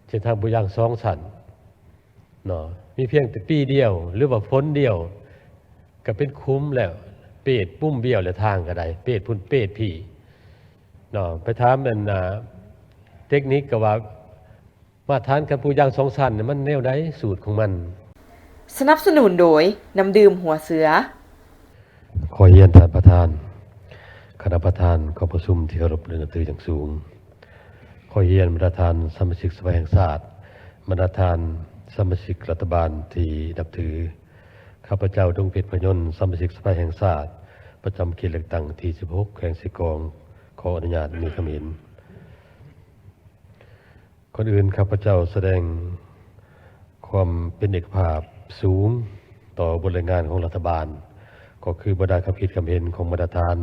เช่นทางบุญยังสองสันเนาะมีเพียงแต่ปีเดียวหรือว่าฝนเดียวก็เป็นคุ้มแล้วเปรตปุ้มเบี้ยวแล้วทางก็ได้เปรตพุ่นเปรตพี่เนาะไปถามมันเทคนิคก็ว่ามาทานกันปูย่างสองสันมันแนวใดสูตรของมันสนับสนุนโดยน้ำดื่มหัวเสือขอเยียนท่านประธานคณะประธานขอประชุมที่เคารพเรื่องตื่นอย่างสูงขอเยียนบรรดาทานสมาชิกสภาแห่งชาติบรรดาทานสมาชิกรัฐบาลที่นับถือข้าพเจ้าดวงเพชรพยนต์สมาชิกสภาแห่งชาติประจำเขตเลือกตั้งที่16แขวงสิกองขออนุญาตมีคำเห็นคนอื่นข้าพเจ้าแสดงความเป็นเอกภาพสูงต่อบทรายงานของรัฐบาลก็คือบรรดาคำคิดคำเห็นของบรรดาทาน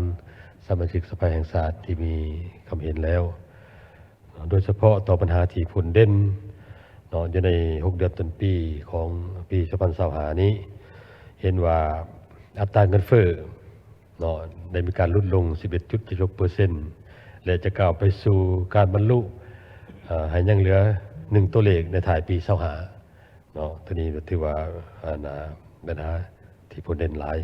สมาชิกสภาแห่งชาติที่มีคำเห็นแล้วโดยเฉพาะต่อปัญหาที่ผลเด่นอยู่ใน6 เดือนต้นปีของปี2025นี้เห็นว่าอัตราเงินเฟ้อได้มีการลดลง 11.76% และจะก้าวไปสู่การบรรลุให้ยังเหลือ1ตัวเลขในถ่ายปี25ทีนี้ถือว่าปัญหาที่ผลเด่นหลาย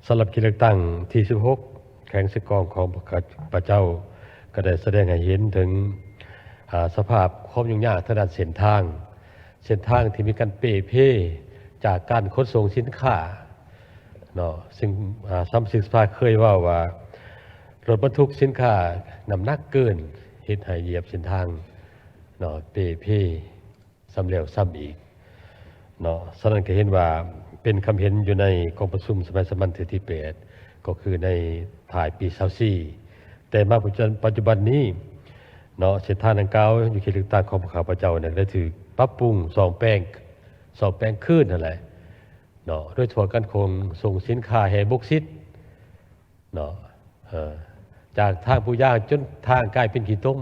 สำหรับการเลือกตั้งที่16แข่งสิกองของพระเจ้าก็ได้แสดงให้เห็นถึงสภาพความยุ่งยากทางด้านเส้นทางที่มีการเป้เพ่จากการขนส่งสินค้าซึ่งซัมซิงสภาเคยว่ารถบรรทุกสินค้าน้ำหนักเกินเฮ็ดให้เหยียบเส้นทางเป้เพ่ซ้ำแล้วซ้ำอีกฉะนั้นก็เห็นว่าเป็นคำเห็นอยู่ในกองประชุมสมัยสามัญที่8ก็คือในถ่ายปี24แต่มาปัจจุบันนี้เส้นทางดังกล่าวอยู่เขตเลือกตั้งของข้าพเจ้าได้ถูกปรับปรุง2 แปลงขึ้นนั่นแหละโดยเฉพาะการขนส่งสินค้าแห่บกซิดจากทางผู้ย่างจนทางกลายเป็นขี้ต้ม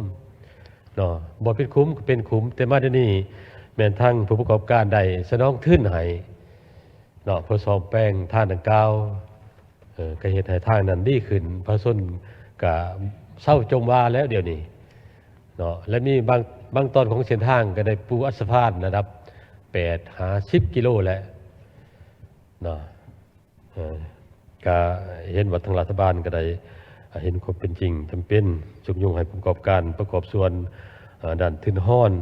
บ่เป็นคุ้มก็เป็นคุ้มแต่มาเดี๋ยวนี้แม้นทางผู้ประกอบการได้สนองทุนให้เพื่อซ่อมแปลงทางดังกล่าวก็เฮ็ดให้ทางนั้นดีขึ้นประชาชนก็เศร้าจมว่าแล้วเดี๋ยวนี้และมีบางตอนของเส้นทางก็ได้ปูอัสพานระดับ8-10 กิโลแล้วก็เห็นว่าทางรัฐบาลก็ได้เห็นความเป็นจริงจำเป็นจุกยุ่งให้ผู้ประกอบการประกอบส่วนด้านทุนห้อน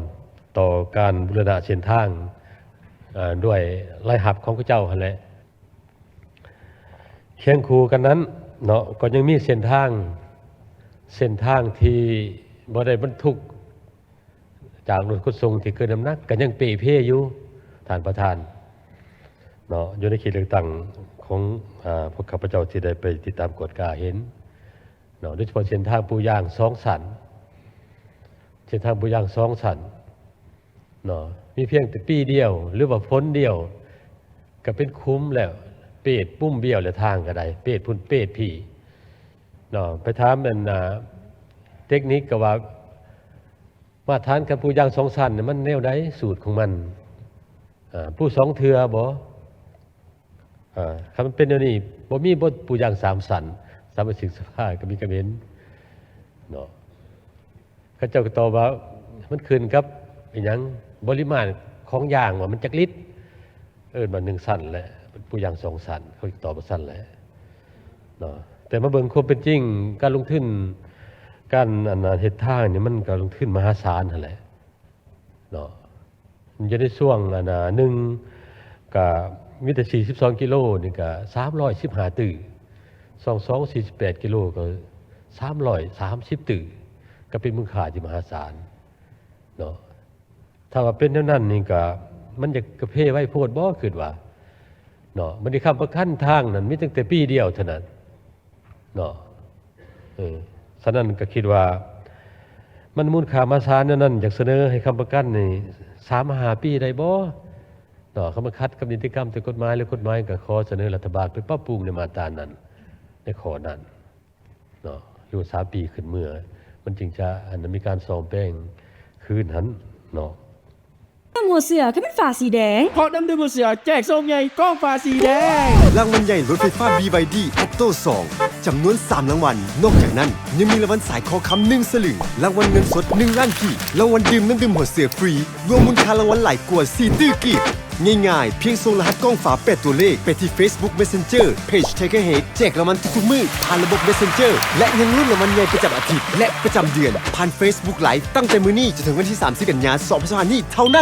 ต่อการบูรณะเส้นทางด้วยรายหับของพระเจ้าหั่นแหละเคียงคู่กันนั้นก็ยังมีเส้นทางที่บ่ได้บรรทุกจากรถขนส่งที่เกินน้ำหนักก็ยังเป้เพ่อยู่ท่านประธานอยู่ในเขตเลือกตั้งของพวกข้าพเจ้าที่ได้ไปติดตามกวดกาเห็นโดยเฉพาะเส้นทางปูย่าง2 สันมีเพียงแต่ปีเดียวหรือว่าฝนเดียวก็เป็นคุ้มแล้วเปรตปุ้มเบี้ยวแล้วทางก็ได้เปรตพุ่นเปรตพี่ไปถามมันเทคนิคก็ว่ามาทานกันปูย่าง2 สันมันแนวใดสูตรของมันผู้2 เทือบ่คำมันเป็นอย่างนี้บ่มีบทปูย่าง3 สันสมาชิกสภาก็มีกระเบนเขาเจ้าก็ตอบว่ามันขึ้นกับอีหยังปริมาณของย่างว่ามันจักลิตรมา1 สันแหละปูย่าง2 สันเขาตอบว่าสันแหละแต่มาเบิ่งความเป็นจริงการลงทุนการเฮ็ดทางนี่มันก็ลงทุนมหาศาลนั่นแหละมันจะได้ช่วงนึงก็มีแต่42 กิโลนี่ก็315 ตื้อ22 48 กิโลก็330 ตื้อก็เป็นมูลค่าที่มหาศาลถ้าว่าเป็นเท่านั้นนี่ก็มันจะกระเพไว้โพดบ่คิดว่ามันได้ค้ำประกันทางนั้นมีตั้งแต่ปีเดียวเท่านั้นฉะนั้นก็คิดว่ามันมูลค่ามหาศาลนั้นอยากเสนอให้ค้ำประกันนี่3-5 ปีได้บ่เขามาคัดกับนิติกรรมแต่กฎหมายหรือกฎหมายก็ขอเสนอรัฐบาลไปปรับปรุงในมาตรานั้นในข้อนั้นอยู่3 ปีขึ้นเมื่อมันจึงจะมีการซ่อมแปลงคืนหันหั หัวเสือก็เป็นฝาสีแดง เพราะน้ำดื่มหัวเสือแจกส้มใหญ่กล้องฟ้าสีแดง รางวัลใหญ่รถไฟฟ้า BYD Octo 2 จำนวน 3 รางวัล นอกจากนั้นยังมีรางวัลสายคอค้ำ1สลึง รางวัลเงินสด1ล้านกีบรางวัลดื่มน้ำดื่มหัวเสือฟรี รวมมูลค่ารางวัลหลายกว่า4ตื้อกีบง่ายๆ เพียงส่งรหัสกล้องฝา8ตัวเลขไปที่ Facebook Messenger Page Taker Head แจกรางวัลทุกๆมื้อผ่านระบบ Messenger และยังรุ่นรางวัลใหญ่ประจำอาทิตย์และประจำเดือนผ่าน Facebook Live ตั้งแต่มื้อนี้จนถึงวันที่ 30 กันยายน 2025 นี้เท่านั้น